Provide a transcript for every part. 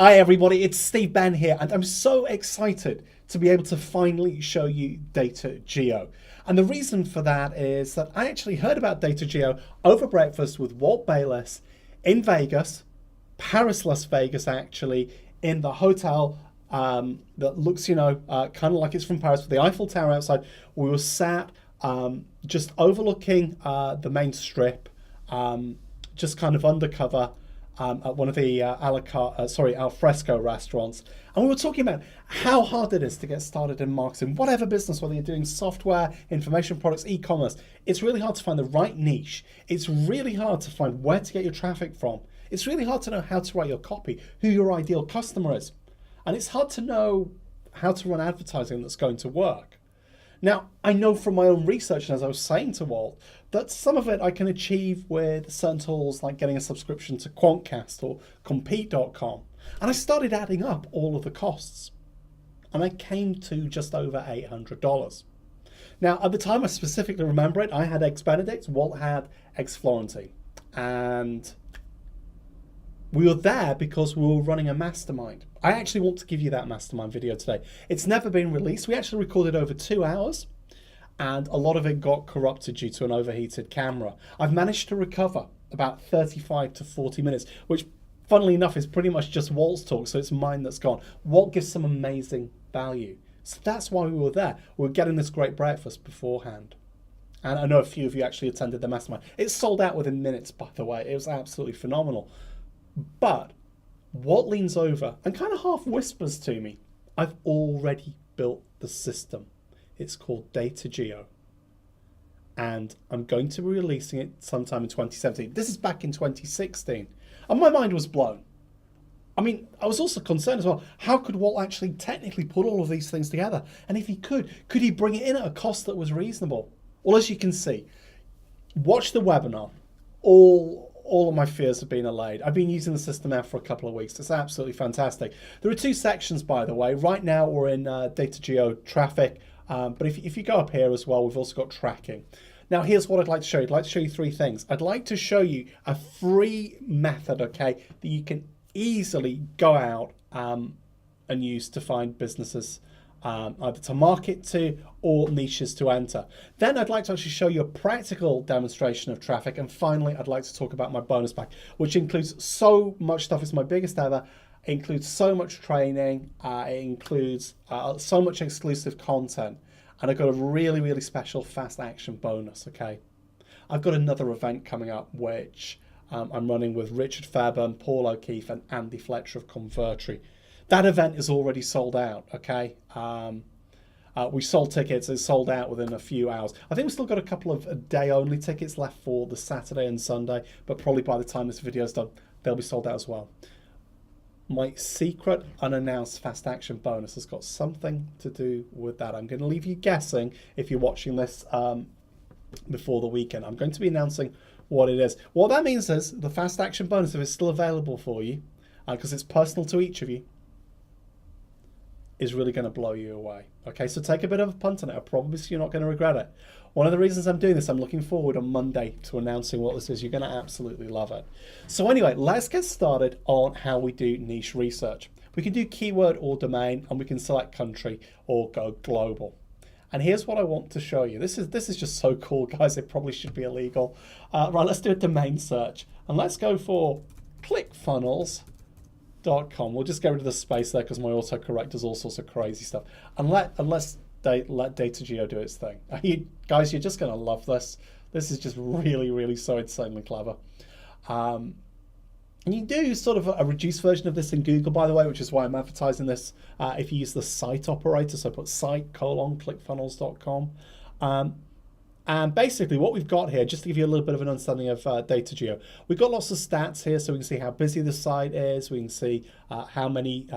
Hi everybody, it's Steve Ben here, and I'm so excited to be able to finally show you DataJEO. And the reason for that is that I actually heard about DataJEO over breakfast with Walt Bayliss in Vegas, Paris, Las Vegas actually, in the hotel that looks, kind of like it's from Paris with the Eiffel Tower outside. We were sat just overlooking the main strip, just kind of undercover. At one of the al fresco restaurants, and we were talking about how hard it is to get started in marketing, whatever business, whether you're doing software, information products, e-commerce. It's really hard to find the right niche. It's really hard to find where to get your traffic from. It's really hard to know how to write your copy, who your ideal customer is, and it's hard to know how to run advertising that's going to work. Now, I know from my own research, and as I was saying to Walt, that some of it I can achieve with certain tools like getting a subscription to Quantcast or Compete.com. And I started adding up all of the costs, and I came to just over $800. Now, at the time, I specifically remember it, I had Eggs Benedict, Walt had Eggs Florentine. And we were there because we were running a mastermind. I actually want to give you that mastermind video today. It's never been released. We actually recorded over 2 hours, and a lot of it got corrupted due to an overheated camera. I've managed to recover about 35 to 40 minutes, which funnily enough is pretty much just Walt's talk, so it's mine that's gone. Walt gives some amazing value. So that's why we were there. We were getting this great breakfast beforehand. And I know a few of you actually attended the mastermind. It sold out within minutes, by the way. It was absolutely phenomenal. But Walt leans over and kind of half whispers to me, I've already built the system. It's called DataJEO. And I'm going to be releasing it sometime in 2017. This is back in 2016. And my mind was blown. I mean, I was also concerned as well. How could Walt actually technically put all of these things together? And if he could he bring it in at a cost that was reasonable? Well, as you can see, watch the webinar. All of my fears have been allayed. I've been using the system now for a couple of weeks. It's absolutely fantastic. There are 2 sections, by the way. Right now we're in DataJEO traffic, but if you go up here as well, we've also got tracking. Now here's what I'd like to show you. I'd like to show you 3 things. I'd like to show you a free method, okay, that you can easily go out and use to find businesses either to market to or niches to enter. Then I'd like to actually show you a practical demonstration of traffic. And finally, I'd like to talk about my bonus pack, which includes so much stuff. It's my biggest ever. It includes so much training. It includes so much exclusive content. And I've got a really, really special fast action bonus, okay? I've got another event coming up, which I'm running with Richard Fairburn, Paul O'Keefe, and Andy Fletcher of Convertri. That event is already sold out, okay? We sold tickets, it's sold out within a few hours. I think we've still got a couple of day-only tickets left for the Saturday and Sunday, but probably by the time this video is done, they'll be sold out as well. My secret unannounced fast action bonus has got something to do with that. I'm going to leave you guessing if you're watching this before the weekend. I'm going to be announcing what it is. What that means is the fast action bonus, if it's still available for you, because it's personal to each of you, is really going to blow you away. Okay, so take a bit of a punt on it. I promise you're not going to regret it. One of the reasons I'm doing this, I'm looking forward on Monday to announcing what this is. You're going to absolutely love it. So anyway, let's get started on how we do niche research. We can do keyword or domain, and we can select country or go global. And here's what I want to show you. This is just so cool, guys. It probably should be illegal. Right, let's do a domain search. And let's go for ClickFunnels.com. We'll just get rid of the space there because my autocorrect does all sorts of crazy stuff. And let DataJEO do its thing. Guys, you're just going to love this. This is just really, really so insanely clever. And you do sort of a reduced version of this in Google, by the way, which is why I'm advertising this. If you use the site operator, so put site:/ClickFunnels.com. And basically what we've got here, just to give you a little bit of an understanding of DataJEO, we've got lots of stats here, so we can see how busy the site is. We can see how many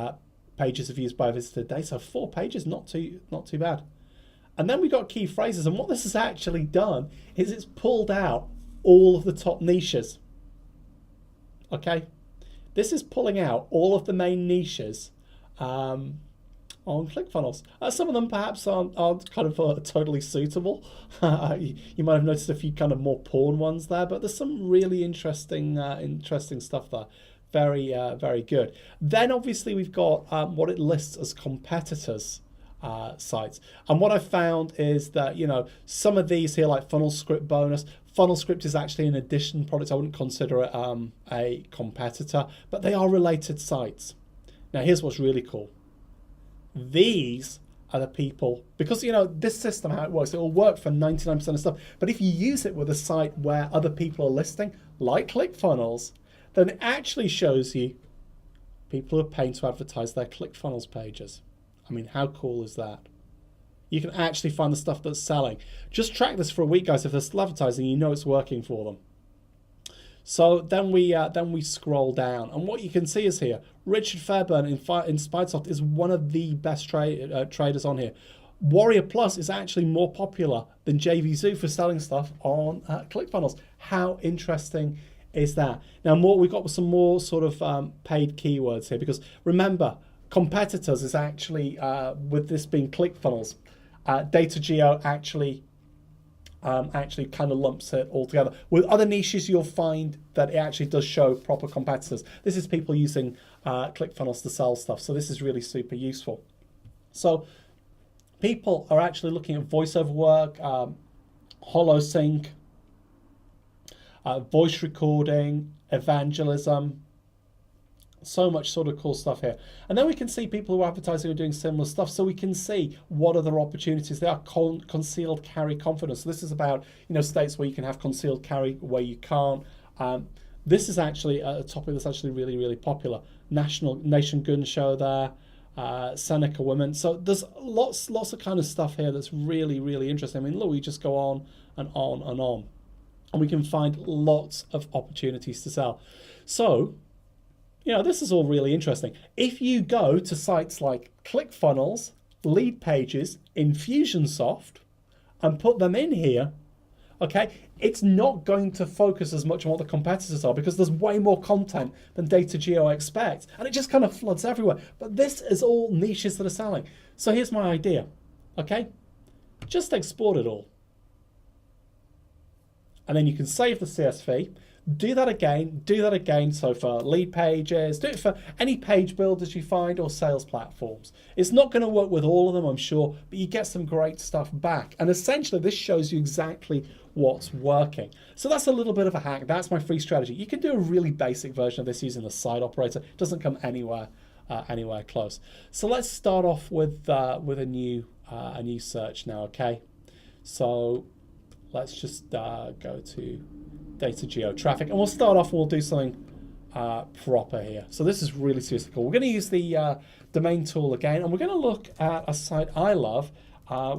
pages are viewed by a visitor a day. So 4 pages, not too bad. And then we've got key phrases. And what this has actually done is it's pulled out all of the top niches. Okay, this is pulling out all of the main niches on ClickFunnels. Some of them perhaps aren't kind of totally suitable. You might have noticed a few kind of more porn ones there, but there's some really interesting stuff there. very good. Then obviously we've got what it lists as competitors sites. And what I found is that, you know, some of these here, like Funnel Script Bonus, Funnel Script is actually an addition product. I wouldn't consider it a competitor, but they are related sites. Now, here's what's really cool. These are the people, because, you know, this system, how it works, it will work for 99% of stuff. But if you use it with a site where other people are listing, like ClickFunnels, then it actually shows you people who are paying to advertise their ClickFunnels pages. I mean, how cool is that? You can actually find the stuff that's selling. Just track this for a week, guys. If they're still advertising, you know it's working for them. So then we scroll down, and what you can see is here, Richard Fairburn in Spidesoft is one of the best traders on here. Warrior Plus is actually more popular than JVZoo for selling stuff on ClickFunnels. How interesting is that? Now, we've got some more sort of paid keywords here, because remember, competitors is actually, with this being ClickFunnels, DataJEO actually kind of lumps it all together. With other niches, you'll find that it actually does show proper competitors. This is people using ClickFunnels to sell stuff, so this is really super useful. So people are actually looking at voiceover work, HoloSync, voice recording, evangelism, so much sort of cool stuff here. And then we can see people who are advertising are doing similar stuff, so we can see what other opportunities there are. Concealed carry confidence. So this is about, you know, states where you can have concealed carry, where you can't. This is actually a topic that's actually really popular. Nation Gun Show there, Seneca Women. So there's lots of kind of stuff here that's really interesting. I mean, look, we just go on and on and on, and we can find lots of opportunities to sell. So, you know, this is all really interesting. If you go to sites like ClickFunnels, Lead Pages, Infusionsoft, and put them in here, okay, it's not going to focus as much on what the competitors are, because there's way more content than DataJEO expects, and it just kind of floods everywhere. But this is all niches that are selling. So here's my idea, okay? Just export it all. And then you can save the CSV. Do that again. So for Lead Pages, do it for any page builders you find, or sales platforms. It's not going to work with all of them, I'm sure, but you get some great stuff back. And essentially, this shows you exactly what's working. So that's a little bit of a hack. That's my free strategy. You can do a really basic version of this using the site operator. It doesn't come anywhere close. So let's start off with a new search now. Okay, so let's just go to DataJEO traffic, and we'll start off, we'll do something proper here. So this is really seriously cool. We're going to use the domain tool again, and we're going to look at a site I love,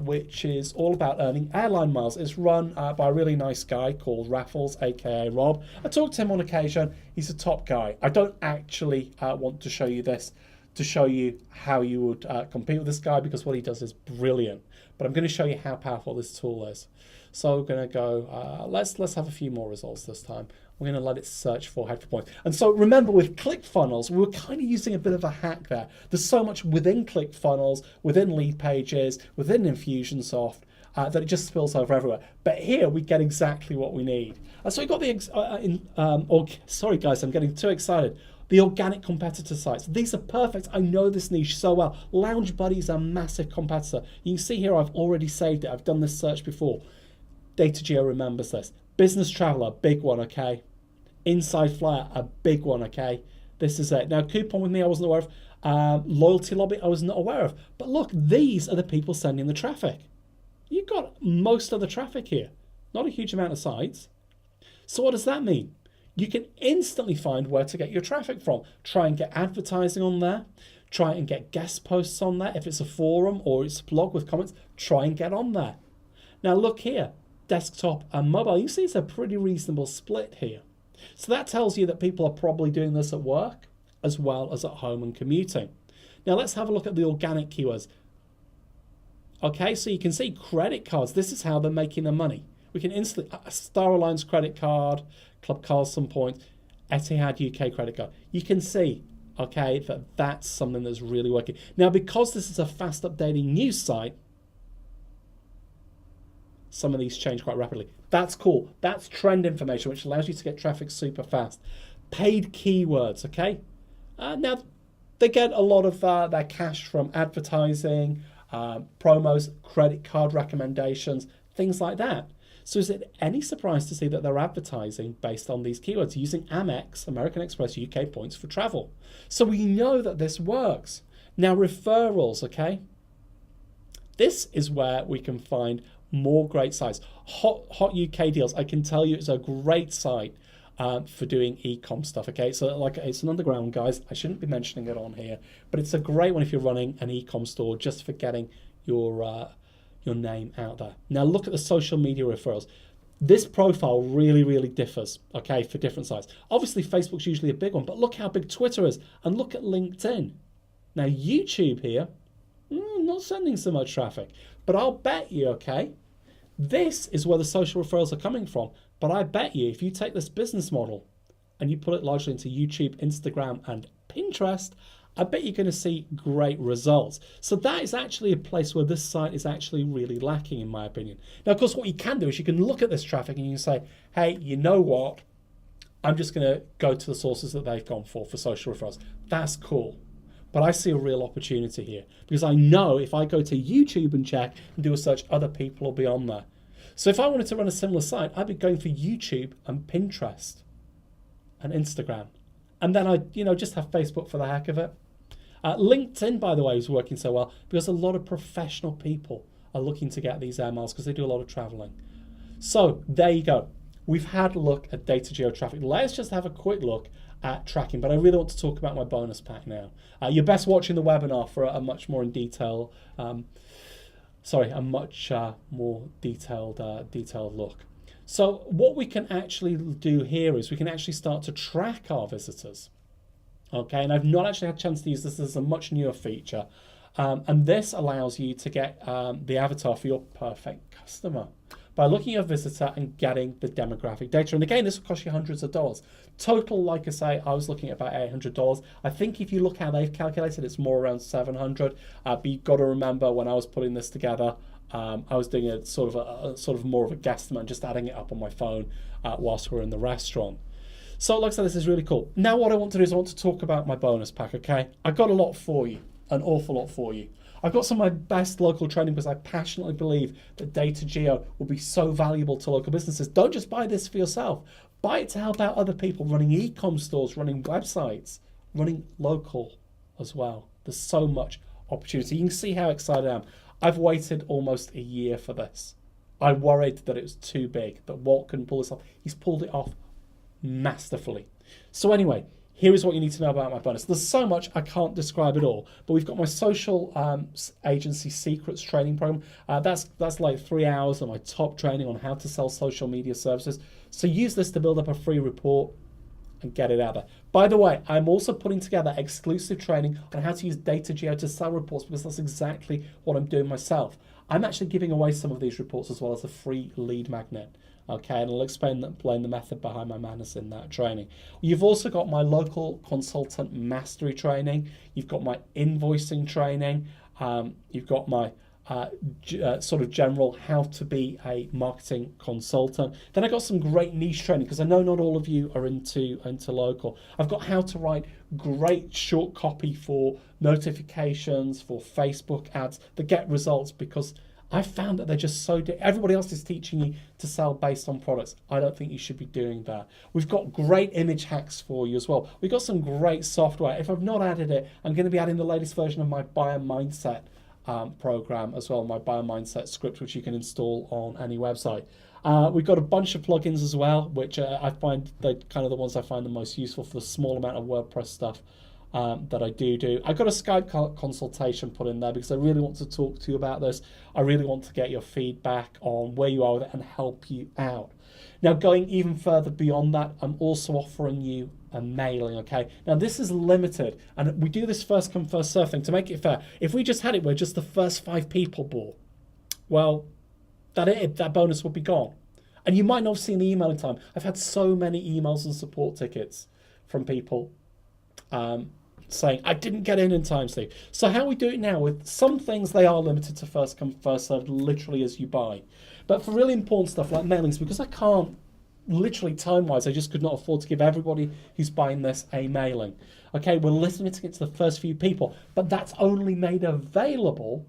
which is all about earning airline miles. It's run by a really nice guy called Raffles, aka Rob. I talk to him on occasion. He's a top guy. I don't actually want to show you this to show you how you would compete with this guy, because what he does is brilliant. But I'm going to show you how powerful this tool is. So we're going to go, let's have a few more results this time. We're going to let it search for head for points. And so remember, with ClickFunnels, we were kind of using a bit of a hack there. There's so much within ClickFunnels, within Lead Pages, within Infusionsoft, that it just spills over everywhere. But here we get exactly what we need. And so we got the, sorry guys, I'm getting too excited. The organic competitor sites. These are perfect. I know this niche so well. Lounge Buddy is a massive competitor. You can see here I've already saved it. I've done this search before. DataJEO remembers this. Business Traveler, big one, okay. Inside Flyer, a big one, okay. This is it. Now, Coupon With Me, I wasn't aware of. Loyalty Lobby, I was not aware of. But look, these are the people sending the traffic. You've got most of the traffic here. Not a huge amount of sites. So what does that mean? You can instantly find where to get your traffic from. Try and get advertising on there. Try and get guest posts on there. If it's a forum or it's a blog with comments, try and get on there. Now look here. Desktop and mobile, you see it's a pretty reasonable split here. So that tells you that people are probably doing this at work as well as at home and commuting. Now let's have a look at the organic keywords. Okay, so you can see credit cards. This is how they're making their money. We can instantly, Star Alliance credit card, Club Carlson Points, Etihad UK credit card. You can see, okay, that that's something that's really working. Now, because this is a fast updating news site, some of these change quite rapidly. That's cool. That's trend information, which allows you to get traffic super fast. paid keywords, okay? Now, they get a lot of their cash from advertising, promos, credit card recommendations, things like that. So is it any surprise to see that they're advertising based on these keywords using Amex, American Express UK points for travel? So we know that this works. Now, referrals, okay? This is where we can find more great sites. Hot UK Deals, I can tell you, it's a great site for doing e-com stuff, okay? So like, it's an underground, guys. I shouldn't be mentioning it on here, but it's a great one if you're running an e-com store just for getting your name out there. Now look at the social media referrals. This profile really differs, okay, for different sites. Obviously, Facebook's usually a big one, but look how big Twitter is, and look at LinkedIn. Now YouTube here, not sending so much traffic, but I'll bet you, okay, this is where the social referrals are coming from. But I bet you if you take this business model and you put it largely into YouTube, Instagram, and Pinterest, I bet you're going to see great results. So that is actually a place where this site is actually really lacking, in my opinion. Now, of course, what you can do is you can look at this traffic and you can say, hey, you know what? I'm just going to go to the sources that they've gone for social referrals. That's cool. But I see a real opportunity here because I know if I go to YouTube and check and do a search, other people will be on there. So if I wanted to run a similar site, I'd be going for YouTube and Pinterest and Instagram. And then I'd, just have Facebook for the heck of it. LinkedIn, by the way, is working so well because a lot of professional people are looking to get these air miles because they do a lot of traveling. So there you go. We've had a look at DataJEO traffic. Let's just have a quick look at tracking, but I really want to talk about my bonus pack now. You're best watching the webinar for a much more in detail, a much more detailed look. So what we can actually do here is we can actually start to track our visitors. Okay, and I've not actually had a chance to use this. This is a much newer feature. And this allows you to get the avatar for your perfect customer by looking at a visitor and getting the demographic data. And again, this will cost you hundreds of dollars. Total, like I say, I was looking at about $800. I think if you look how they've calculated, it's more around $700. But you've got to remember when I was putting this together, I was doing a sort of more of a guesstimate, just adding it up on my phone whilst we were in the restaurant. So like I said, this is really cool. Now what I want to do is I want to talk about my bonus pack, okay? I've got a lot for you, an awful lot for you. I've got some of my best local training because I passionately believe that DataJEO will be so valuable to local businesses. Don't just buy this for yourself. Buy it to help out other people running e-com stores, running websites, running local as well. There's so much opportunity. You can see how excited I am. I've waited almost a year for this. I worried that it was too big, that Walt couldn't pull this off. He's pulled it off masterfully. So anyway, here is what you need to know about my bonus. There's so much I can't describe it all, but we've got my social agency secrets training program. That's like 3 hours of my top training on how to sell social media services. So use this to build up a free report and get it out there. By the way, I'm also putting together exclusive training on how to use DataJEO to sell reports because that's exactly what I'm doing myself. I'm actually giving away some of these reports as well as a free lead magnet. Okay, and I'll explain the method behind my madness in that training. You've also got my local consultant mastery training. You've got my invoicing training. You've got my sort of general how to be a marketing consultant. Then I got some great niche training because I know not all of you are into local. I've got how to write great short copy for notifications, for Facebook ads that get results because I found that they're just so everybody else is teaching you to sell based on products. I don't think you should be doing that. We've got great image hacks for you as well. We've got some great software. If I've not added it, I'm going to be adding the latest version of my Buyer Mindset program as well, my Buyer Mindset script, which you can install on any website. We've got a bunch of plugins as well, which I find they're kind of the ones I find the most useful for the small amount of WordPress stuff that I do. I got a Skype consultation put in there because I really want to talk to you about this. I really want to get your feedback on where you are with it and help you out. Now, going even further beyond that, I'm also offering you a mailing, okay? Now, this is limited, and we do this first come, first serve thing to make it fair. If we just had it where just the first 5 people bought, well, that bonus would be gone. And you might not have seen the email in time. I've had so many emails and support tickets from people saying, I didn't get in time, Steve. So how we do it now, with some things they are limited to first come, first served, literally as you buy. But for really important stuff like mailings, because I can't literally time-wise, I just could not afford to give everybody who's buying this a mailing. Okay, we're limiting it to the first few people, but that's only made available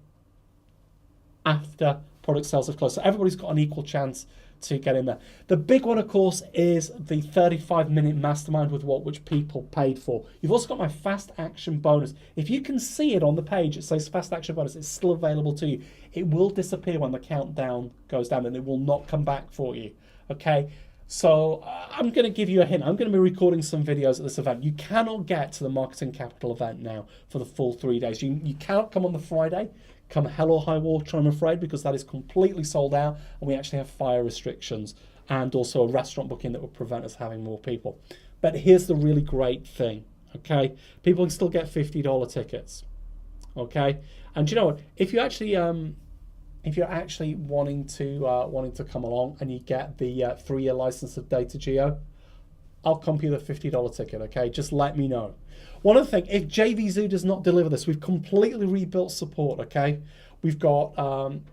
after product sales have closed. So everybody's got an equal chance to get in there. The big one, of course, is the 35-minute mastermind with which people paid for. You've also got my fast action bonus. If you can see it on the page, it says fast action bonus. It's still available to you. It will disappear when the countdown goes down, and it will not come back for you. Okay. So I'm going to give you a hint. I'm going to be recording some videos at this event. You cannot get to the Marketing Capital event now for the full 3 days. You cannot come on the Friday, come hell or high water, I'm afraid, because that is completely sold out, and we actually have fire restrictions and also a restaurant booking that would prevent us having more people. But here's the really great thing, okay? People can still get $50 tickets, okay? And you know what? If you're actually wanting to come along and you get the 3-year license of DataJEO, I'll comp you the $50 ticket, okay? Just let me know. One other thing, if JVZoo does not deliver this, we've completely rebuilt support, okay? We've got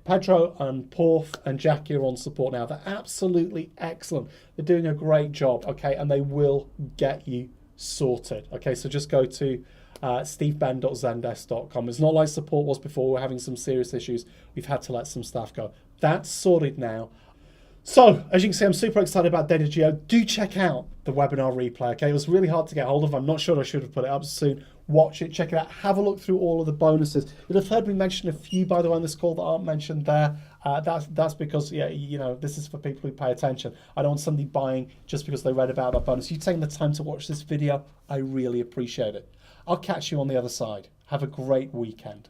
Pedro and Porf and Jackie are on support now. They're absolutely excellent. They're doing a great job, okay? And they will get you sorted, okay? So just go to steveben.zendesk.com. It's not like support was before. We're having some serious issues. We've had to let some staff go. That's sorted now. So, as you can see, I'm super excited about DataJEO. Do check out the webinar replay, okay? It was really hard to get hold of. I'm not sure I should have put it up soon. Watch it, check it out. Have a look through all of the bonuses. You'll have heard me mention a few, by the way, on this call that aren't mentioned there. That's because, yeah, you know, this is for people who pay attention. I don't want somebody buying just because they read about that bonus. You taking the time to watch this video, I really appreciate it. I'll catch you on the other side. Have a great weekend.